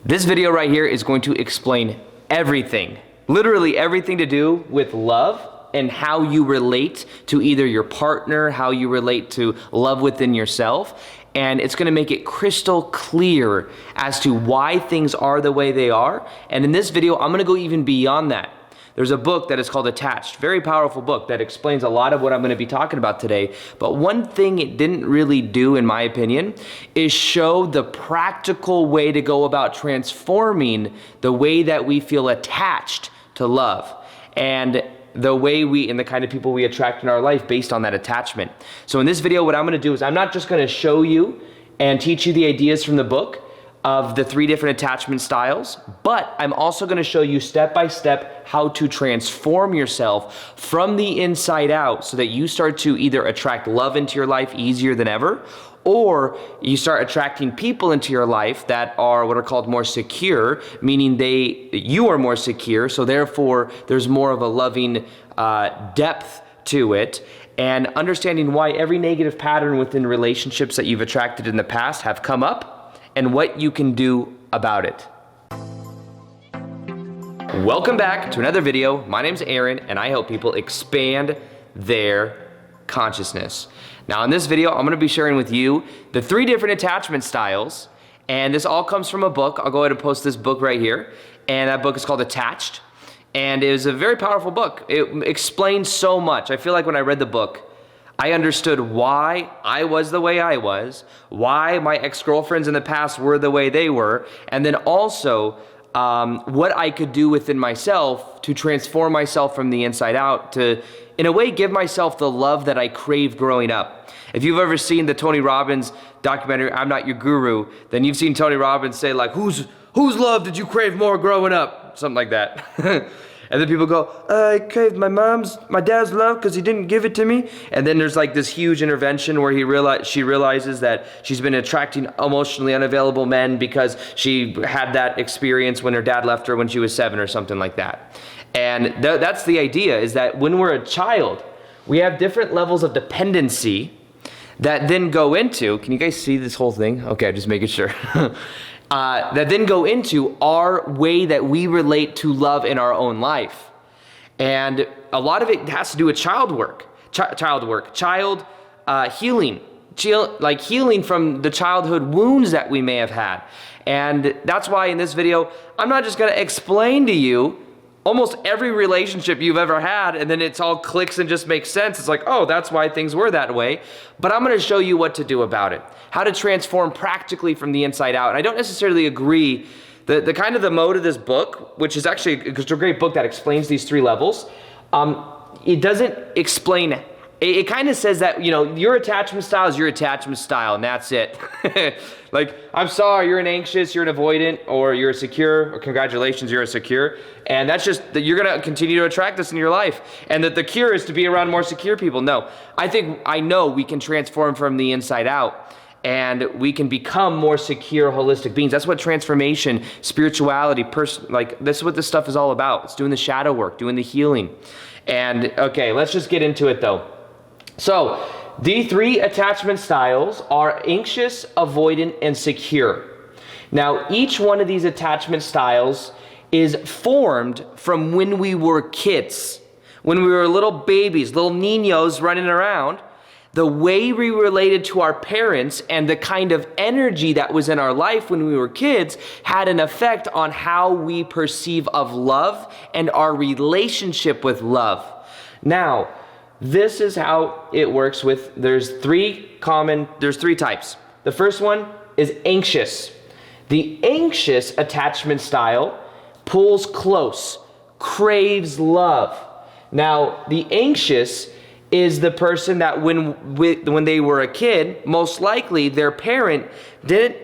This video right here is going to explain everything, literally everything to do with love and how you relate to either your partner, how you relate to love within yourself. And it's gonna make it crystal clear as to why things are the way they are. And in this video, I'm gonna go even beyond that. There's a book that is called Attached, very powerful book that explains a lot of what I'm gonna be talking about today. But one thing it didn't really do, in my opinion, is show the practical way to go about transforming the way that we feel attached to love and the way and the kind of people we attract in our life based on that attachment. So in this video, what I'm gonna do is I'm not just gonna show you and teach you the ideas from the book of the 3 different attachment styles, but I'm also gonna show you step by step how to transform yourself from the inside out so that you start to either attract love into your life easier than ever, or you start attracting people into your life that are what are called more secure, meaning you are more secure, so therefore there's more of a loving depth to it, and understanding why every negative pattern within relationships that you've attracted in the past have come up and what you can do about it. Welcome back to another video. My name's Aaron and I help people expand their consciousness. Now in this video, I'm gonna be sharing with you the 3 different attachment styles, and this all comes from a book. I'll go ahead and post this book right here, and that book is called Attached, and it is a very powerful book. It explains so much. I feel like when I read the book, I understood why I was the way I was, why my ex-girlfriends in the past were the way they were, and then also what I could do within myself to transform myself from the inside out to, in a way, give myself the love that I craved growing up. If you've ever seen the Tony Robbins documentary, I'm Not Your Guru, then you've seen Tony Robbins say like, whose love did you crave more growing up? Something like that. And then people go, I craved my dad's love because he didn't give it to me. And then there's like this huge intervention where she realizes that she's been attracting emotionally unavailable men because she had that experience when her dad left her when she was 7 or something like that. And that's the idea, is that when we're a child, we have different levels of dependency that then go into, can you guys see this whole thing? Okay, just making sure. That then go into our way that we relate to love in our own life. And a lot of it has to do with child healing, like healing from the childhood wounds that we may have had. And that's why in this video, I'm not just gonna explain to you almost every relationship you've ever had, and then it's all clicks and just makes sense. It's like, oh, that's why things were that way. But I'm gonna show you what to do about it, how to transform practically from the inside out. And I don't necessarily agree, the kind of the mode of this book, which is actually it's a great book that explains these 3 levels, it doesn't explain. It kind of says that, you know, your attachment style is your attachment style, and that's it. Like, I'm sorry, you're an anxious, you're an avoidant, or you're a secure, or congratulations, you're a secure. And that's just that you're gonna continue to attract this in your life. And that the cure is to be around more secure people. No, I know we can transform from the inside out, and we can become more secure, holistic beings. That's what transformation, spirituality, like this is what this stuff is all about. It's doing the shadow work, doing the healing. And okay, let's just get into it though. So, the 3 attachment styles are anxious, avoidant, and secure. Now, each one of these attachment styles is formed from when we were kids. When we were little babies, little niños running around, the way we related to our parents and the kind of energy that was in our life when we were kids had an effect on how we perceive of love and our relationship with love. Now, this is how it works with, there's 3 types. The first one is anxious. The anxious attachment style pulls close, craves love. Now, the anxious is the person that when they were a kid, most likely their parent didn't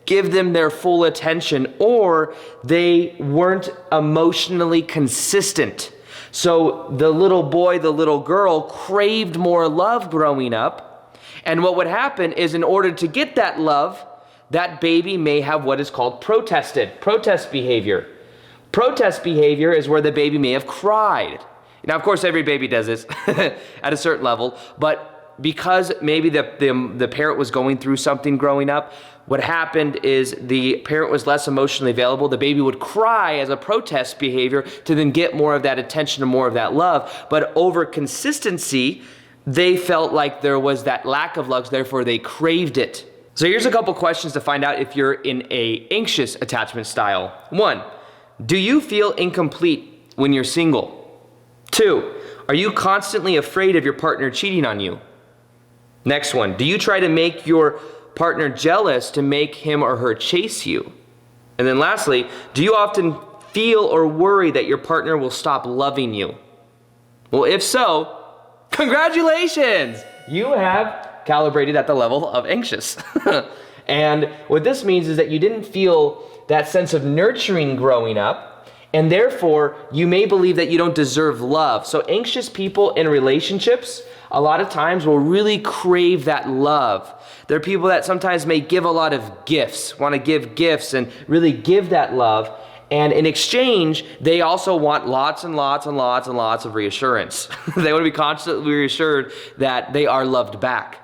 give them their full attention, or they weren't emotionally consistent. So the little boy, the little girl craved more love growing up. And what would happen is, in order to get that love, that baby may have what is called protest behavior. Protest behavior is where the baby may have cried. Now, of course, every baby does this at a certain level, but because maybe the parent was going through something growing up, what happened is the parent was less emotionally available. The baby would cry as a protest behavior to then get more of that attention and more of that love. But over consistency, they felt like there was that lack of love, therefore they craved it. So here's a couple questions to find out if you're in a anxious attachment style. 1, do you feel incomplete when you're single? 2, are you constantly afraid of your partner cheating on you? Next one, do you try to make your partner jealous to make him or her chase you? And then lastly, do you often feel or worry that your partner will stop loving you? Well, if so, congratulations! You have calibrated at the level of anxious. And what this means is that you didn't feel that sense of nurturing growing up, and therefore you may believe that you don't deserve love. So anxious people in relationships a lot of times will really crave that love. They're people that sometimes may give a lot of gifts, want to give gifts and really give that love. And in exchange, they also want lots and lots and lots and lots of reassurance. They want to be constantly reassured that they are loved back.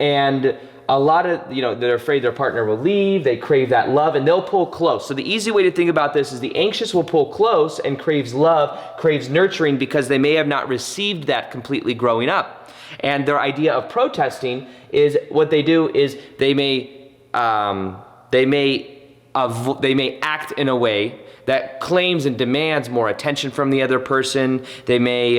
And a lot of, they're afraid their partner will leave, they crave that love, and they'll pull close. So the easy way to think about this is the anxious will pull close and craves love, craves nurturing, because they may have not received that completely growing up. And their idea of protesting is what they do is they may act in a way that claims and demands more attention from the other person. They may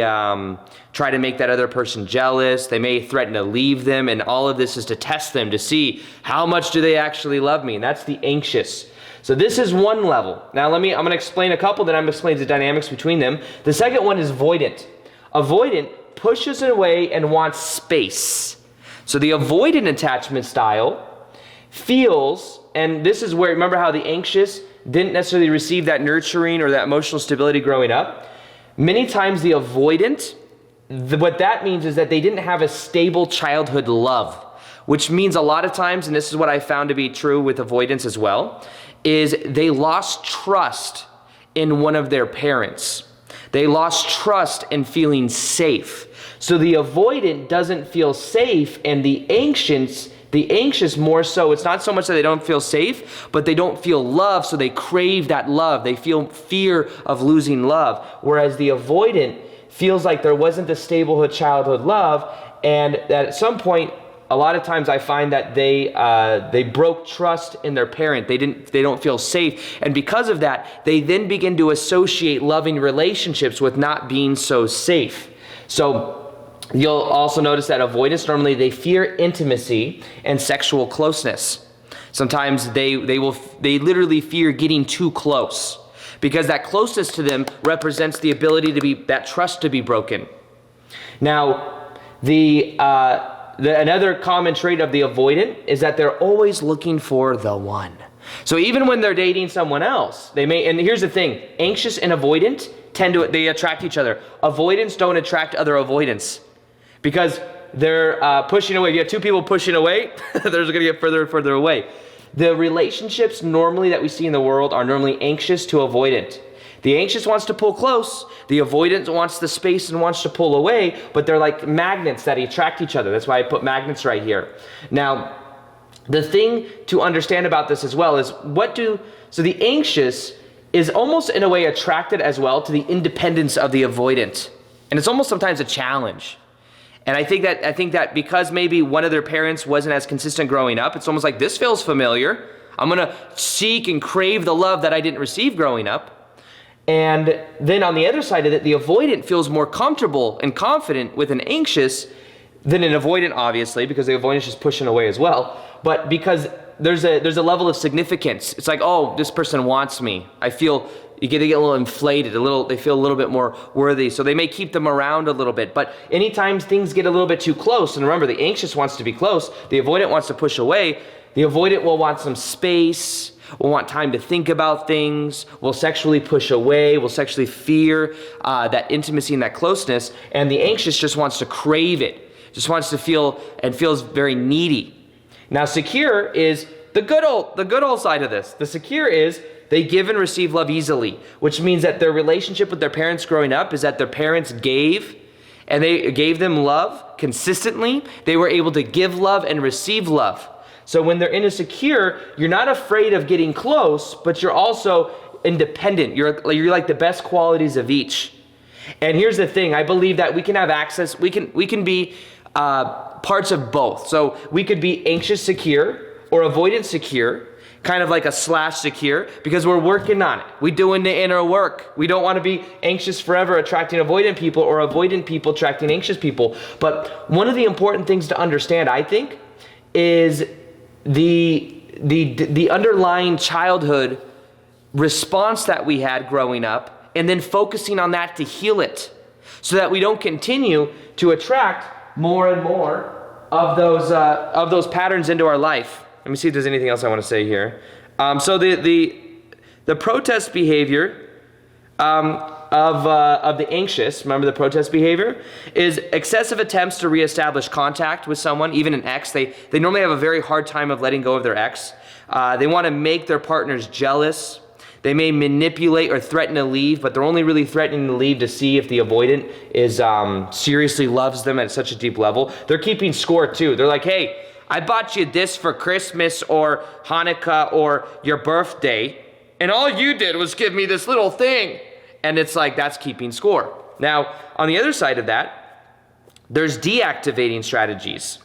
try to make that other person jealous. They may threaten to leave them, and all of this is to test them to see how much do they actually love me. And that's the anxious. So this is one level. Now I'm going to explain a couple, then I'm going to explain the dynamics between them. The second one is avoidant. Avoidant pushes away and wants space. So the avoidant attachment style feels, and this is where, remember how the anxious didn't necessarily receive that nurturing or that emotional stability growing up? Many times the avoidant, what that means is that they didn't have a stable childhood love, which means a lot of times, and this is what I found to be true with avoidance as well, is they lost trust in one of their parents. They lost trust in feeling safe. So the avoidant doesn't feel safe, and the anxious more so, it's not so much that they don't feel safe, but they don't feel love, so they crave that love. They feel fear of losing love. Whereas the avoidant feels like there wasn't the stable childhood love, and that at some point, a lot of times I find that they broke trust in their parent. They don't feel safe. And because of that, they then begin to associate loving relationships with not being so safe. So you'll also notice that avoidance, normally they fear intimacy and sexual closeness. Sometimes they literally fear getting too close, because that closeness to them represents the ability to be, that trust to be broken. Now, another common trait of the avoidant is that they're always looking for the one. So even when they're dating someone else, they may, and here's the thing, anxious and avoidant they attract each other. Avoidants don't attract other avoidants, because they're pushing away. If you have two people pushing away, they're going to get further and further away. The relationships normally that we see in the world are normally anxious to avoidant. The anxious wants to pull close, the avoidant wants the space and wants to pull away, but they're like magnets that attract each other. That's why I put magnets right here. Now, the thing to understand about this as well is so the anxious is almost in a way attracted as well to the independence of the avoidant. And it's almost sometimes a challenge. And I think that because maybe one of their parents wasn't as consistent growing up, it's almost like, this feels familiar. I'm going to seek and crave the love that I didn't receive growing up. And then on the other side of it, the avoidant feels more comfortable and confident with an anxious than an avoidant, obviously, because the avoidant is just pushing away as well. But because there's a level of significance. It's like, oh, this person wants me. You get a little inflated, they feel a little bit more worthy. So they may keep them around a little bit. But anytime things get a little bit too close, and remember, the anxious wants to be close, the avoidant wants to push away, the avoidant will want some space, will want time to think about things, will sexually push away, will sexually fear that intimacy and that closeness, and the anxious just wants to crave it, just wants to feel, and feels very needy. Now, secure is the good old side of this. The secure is they give and receive love easily, which means that their relationship with their parents growing up is that their parents gave and they gave them love consistently, they were able to give love and receive love. So when they're insecure, you're not afraid of getting close, but you're also independent. You're like the best qualities of each. And here's the thing, I believe that we can have access, we can be parts of both. So we could be anxious secure or avoidant secure, kind of like a slash secure, because we're working on it. We're doing the inner work. We don't want to be anxious forever attracting avoidant people or avoidant people attracting anxious people. But one of the important things to understand, I think, is the underlying childhood response that we had growing up, and then focusing on that to heal it, so that we don't continue to attract more and more of those patterns into our life. Let me see if there's anything else I want to say here. So the protest behavior of the anxious, remember the protest behavior, is excessive attempts to reestablish contact with someone, even an ex. They normally have a very hard time of letting go of their ex. They want to make their partners jealous. They may manipulate or threaten to leave, but they're only really threatening to leave to see if the avoidant is seriously loves them at such a deep level. They're keeping score too. They're like, hey, I bought you this for Christmas or Hanukkah or your birthday, and all you did was give me this little thing. And it's like, that's keeping score. Now, on the other side of that, there's deactivating strategies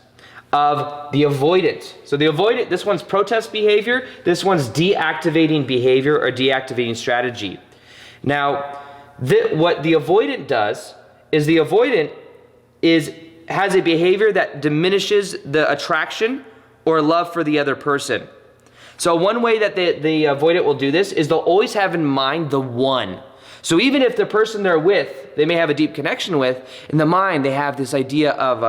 of the avoidant. So the avoidant, this one's protest behavior, this one's deactivating behavior or deactivating strategy. Now, what the avoidant does is the avoidant has a behavior that diminishes the attraction or love for the other person. So one way that the avoidant will do this is they'll always have in mind the one. So even if the person they're with, they may have a deep connection with, in the mind they have this idea of,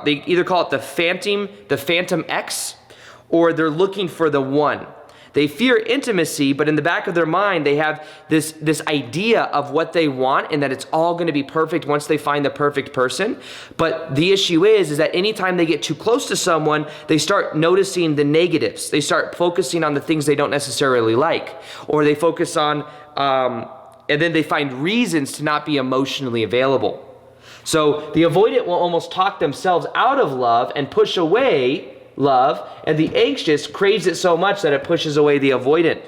they either call it the phantom X, or they're looking for the one. They fear intimacy, but in the back of their mind they have this idea of what they want and that it's all going to be perfect once they find the perfect person. But the issue is that anytime they get too close to someone, they start noticing the negatives. They start focusing on the things they don't necessarily like, or they focus on and then they find reasons to not be emotionally available. So the avoidant will almost talk themselves out of love and push away love, and the anxious craves it so much that it pushes away the avoidant.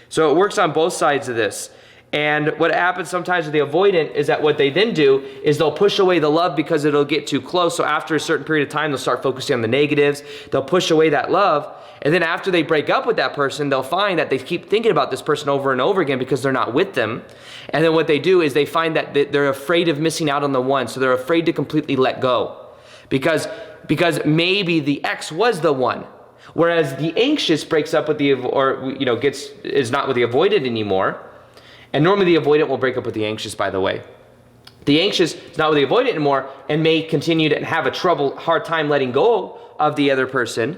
So it works on both sides of this. And what happens sometimes with the avoidant is that what they then do is they'll push away the love because it'll get too close. So after a certain period of time, they'll start focusing on the negatives. They'll push away that love. And then after they break up with that person, they'll find that they keep thinking about this person over and over again because they're not with them. And then what they do is they find that they're afraid of missing out on the one. So they're afraid to completely let go because maybe the ex was the one. Whereas the anxious breaks up with is not with the avoidant anymore. And normally the avoidant will break up with the anxious, by the way. The anxious is not with the avoidant anymore and may continue to have a hard time letting go of the other person.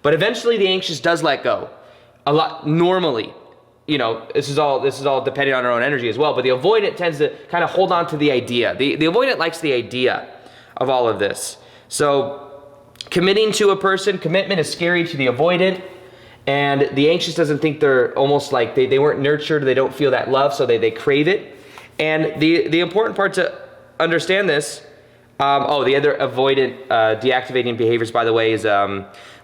But eventually the anxious does let go. A lot normally. This is all depending on our own energy as well. But the avoidant tends to kind of hold on to the idea. The avoidant likes the idea of all of this. So committing to a person, commitment is scary to the avoidant. And the anxious doesn't think they're almost like they weren't nurtured, they don't feel that love, so they crave it. And the important part to understand this, the other avoidant deactivating behaviors, by the way, is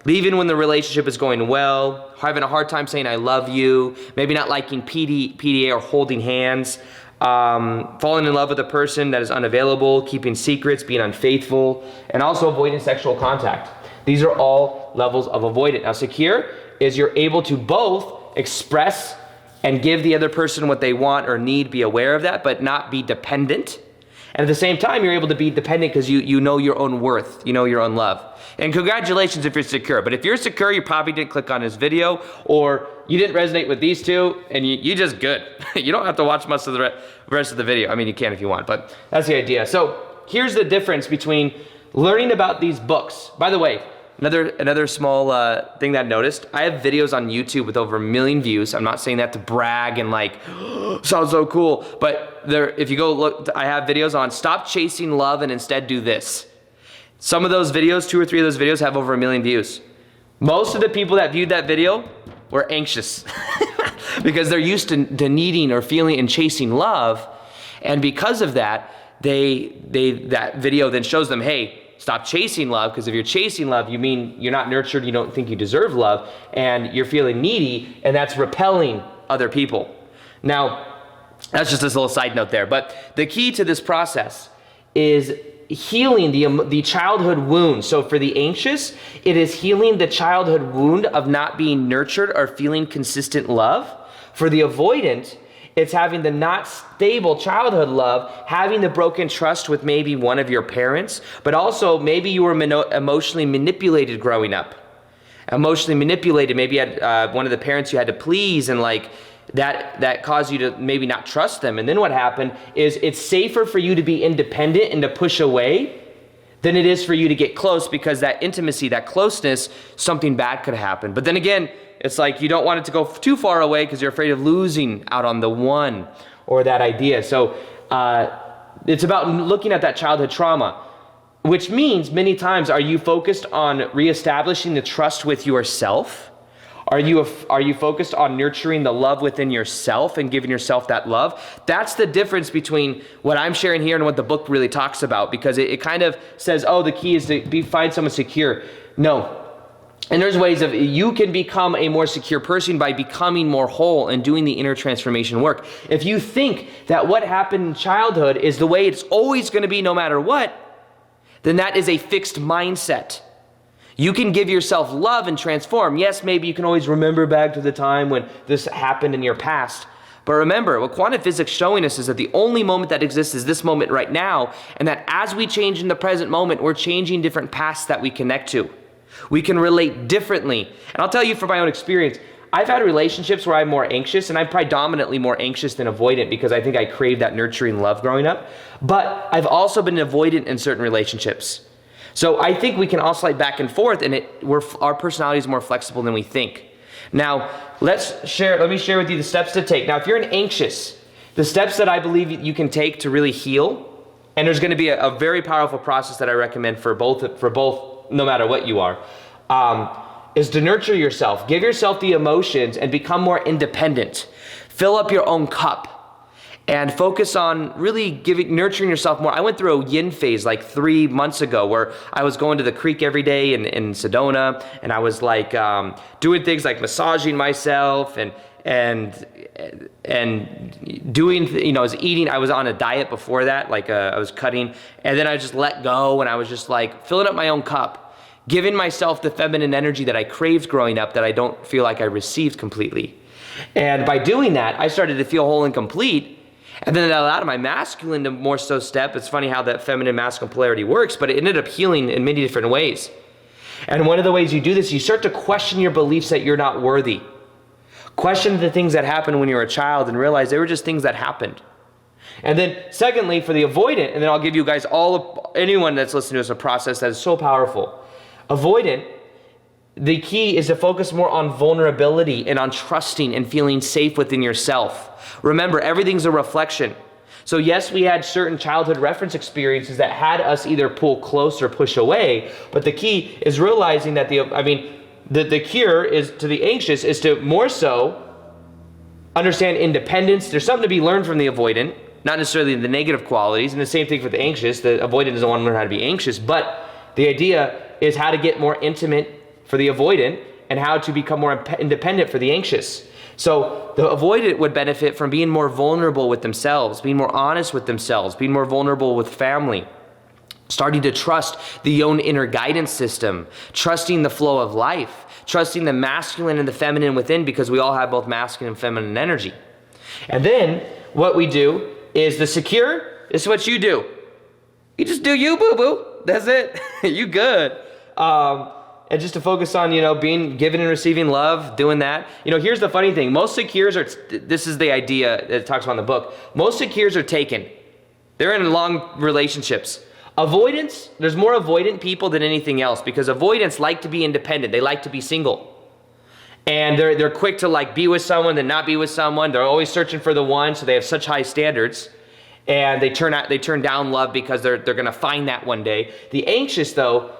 leaving when the relationship is going well, having a hard time saying I love you, maybe not liking PDA or holding hands, falling in love with a person that is unavailable, keeping secrets, being unfaithful, and also avoiding sexual contact. These are all levels of avoidant. Now, secure is you're able to both express and give the other person what they want or need, be aware of that, but not be dependent. And at the same time, you're able to be dependent because you know your own worth, you know your own love. And congratulations if you're secure. But if you're secure, you probably didn't click on this video, or you didn't resonate with these two, and you just good. You don't have to watch much of the rest of the video. I mean, you can if you want, but that's the idea. So here's the difference between learning about these books. By the way, another small thing that I noticed, I have videos on YouTube with over 1 million views. I'm not saying that to brag and like, sounds so cool, but if you go look, I have videos on stop chasing love and instead do this. Some of those videos, 2 or 3 of those videos have over 1 million views. Most of the people that viewed that video were anxious because they're used to needing or feeling and chasing love. And because of that, that video then shows them, hey, stop chasing love, because if you're chasing love, you mean you're not nurtured, you don't think you deserve love, and you're feeling needy, and that's repelling other people. Now, that's just this little side note there, but the key to this process is healing the childhood wound. So for the anxious, it is healing the childhood wound of not being nurtured or feeling consistent love. For the avoidant, it's having the not stable childhood love, having the broken trust with maybe one of your parents, but also maybe you were emotionally manipulated growing up. Emotionally manipulated, maybe you had one of the parents you had to please, and like that caused you to maybe not trust them. And then what happened is it's safer for you to be independent and to push away than it is for you to get close, because that intimacy, that closeness, something bad could happen. But then again, it's like you don't want it to go too far away because you're afraid of losing out on the one or that idea. So it's about looking at that childhood trauma, which means many times, are you focused on reestablishing the trust with yourself? Are you focused on nurturing the love within yourself and giving yourself that love? That's the difference between what I'm sharing here and what the book really talks about, because it kind of says, oh, the key is to find someone secure. No. And there's ways of, you can become a more secure person by becoming more whole and doing the inner transformation work. If you think that what happened in childhood is the way it's always going to be no matter what, then that is a fixed mindset. You can give yourself love and transform. Yes, maybe you can always remember back to the time when this happened in your past. But remember, what quantum physics is showing us is that the only moment that exists is this moment right now, and that as we change in the present moment, we're changing different paths that we connect to. We can relate differently. And I'll tell you from my own experience, I've had relationships where I'm more anxious, and I'm predominantly more anxious than avoidant because I think I crave that nurturing love growing up. But I've also been avoidant in certain relationships. So I think we can oscillate back and forth, and our personality is more flexible than we think. Now, let me share with you the steps to take. Now, if you're an anxious, the steps that I believe you can take to really heal, and there's going to be a very powerful process that I recommend for both, no matter what you are, is to nurture yourself. Give yourself the emotions and become more independent. Fill up your own cup and focus on really nurturing yourself more. I went through a yin phase like 3 months ago where I was going to the creek every day in Sedona, and I was like doing things like massaging myself and doing, I was eating. I was on a diet before that, like I was cutting, and then I just let go, and I was just like filling up my own cup, giving myself the feminine energy that I craved growing up that I don't feel like I received completely. And by doing that, I started to feel whole and complete. And then that allowed my masculine to more so step. It's funny how that feminine masculine polarity works, but it ended up healing in many different ways. And one of the ways you do this, you start to question your beliefs that you're not worthy. Question the things that happened when you were a child and realize they were just things that happened. And then secondly, for the avoidant, and then I'll give you guys anyone that's listening to us a process that is so powerful. Avoidant, the key is to focus more on vulnerability and on trusting and feeling safe within yourself. Remember, everything's a reflection. So yes, we had certain childhood reference experiences that had us either pull close or push away, but the key is realizing that the cure is to the anxious is to more so understand independence. There's something to be learned from the avoidant, not necessarily the negative qualities, and the same thing for the anxious. The avoidant doesn't want to learn how to be anxious, but the idea is how to get more intimate for the avoidant and how to become more independent for the anxious. So the avoidant would benefit from being more vulnerable with themselves, being more honest with themselves, being more vulnerable with family, starting to trust the own inner guidance system, trusting the flow of life, trusting the masculine and the feminine within, because we all have both masculine and feminine energy. And then what we do is the secure, this is what you do. You just do you, boo-boo. That's it. You good. And just to focus on, being given and receiving love, doing that. Here's the funny thing. Most secures this is the idea that it talks about in the book. Most secures are taken. They're in long relationships. Avoidance, there's more avoidant people than anything else, because avoidants like to be independent. They like to be single. And they're quick to be with someone, then not be with someone. They're always searching for the one, so they have such high standards. And they turn down love because they're going to find that one day. The anxious, though,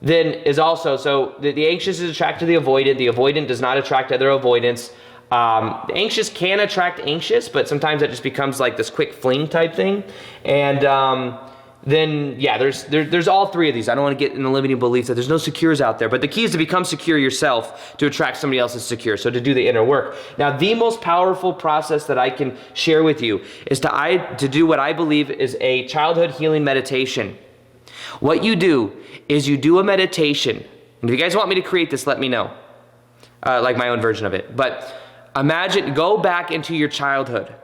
then is also, so the anxious is attracted to the avoidant does not attract other avoidants. Anxious can attract anxious, but sometimes that just becomes like this quick fling type thing. And then yeah, there's all three of these. I don't want to get in the limiting belief that there's no secures out there, but the key is to become secure yourself to attract somebody else's secure, so to do the inner work. Now, the most powerful process that I can share with you is to do what I believe is a childhood healing meditation. What you do is you do a meditation, and if you guys want me to create this, let me know, like my own version of it. But imagine, go back into your childhood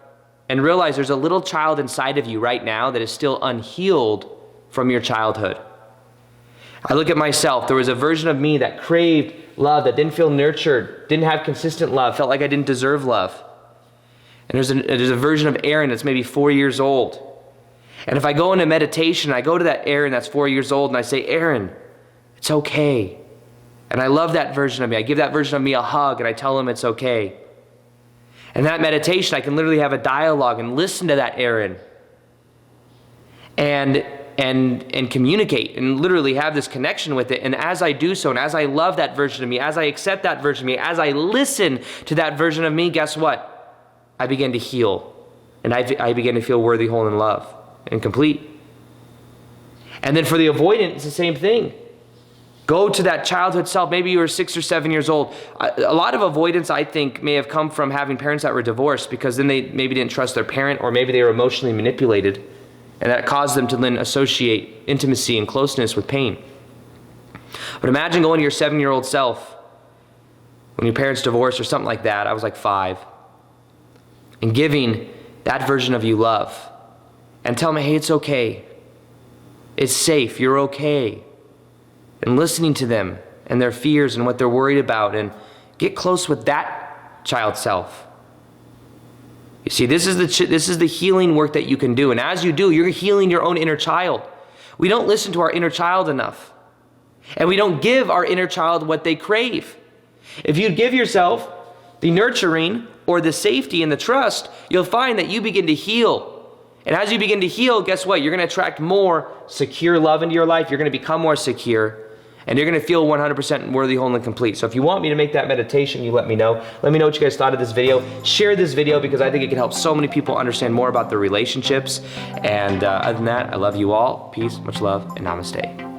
and realize there's a little child inside of you right now that is still unhealed from your childhood. I look at myself. There was a version of me that craved love, that didn't feel nurtured, didn't have consistent love, felt like I didn't deserve love. And there's a version of Aaron that's maybe 4 years old. And if I go into meditation, I go to that Aaron that's 4 years old and I say, Aaron, it's okay. And I love that version of me. I give that version of me a hug and I tell him it's okay. And that meditation, I can literally have a dialogue and listen to that Aaron and communicate and literally have this connection with it. And as I do so, and as I love that version of me, as I accept that version of me, as I listen to that version of me, guess what? I begin to heal. And I begin to feel worthy, whole, and love and complete. And then for the avoidant, it's the same thing. Go to that childhood self. Maybe you were 6 or 7 years old. A lot of avoidance, I think, may have come from having parents that were divorced, because then they maybe didn't trust their parent, or maybe they were emotionally manipulated, and that caused them to then associate intimacy and closeness with pain. But imagine going to your 7-year-old self when your parents divorced or something like that. I was like 5. And giving that version of you love. And tell them, hey, it's okay. It's safe. You're okay. And listening to them and their fears and what they're worried about, and get close with that child self. You see, this is the healing work that you can do. And as you do, you're healing your own inner child. We don't listen to our inner child enough. And we don't give our inner child what they crave. If you give yourself the nurturing or the safety and the trust, you'll find that you begin to heal. And as you begin to heal, guess what? You're going to attract more secure love into your life. You're going to become more secure. And you're going to feel 100% worthy, whole, and complete. So if you want me to make that meditation, you let me know. Let me know what you guys thought of this video. Share this video, because I think it can help so many people understand more about their relationships. And other than that, I love you all. Peace, much love, and namaste.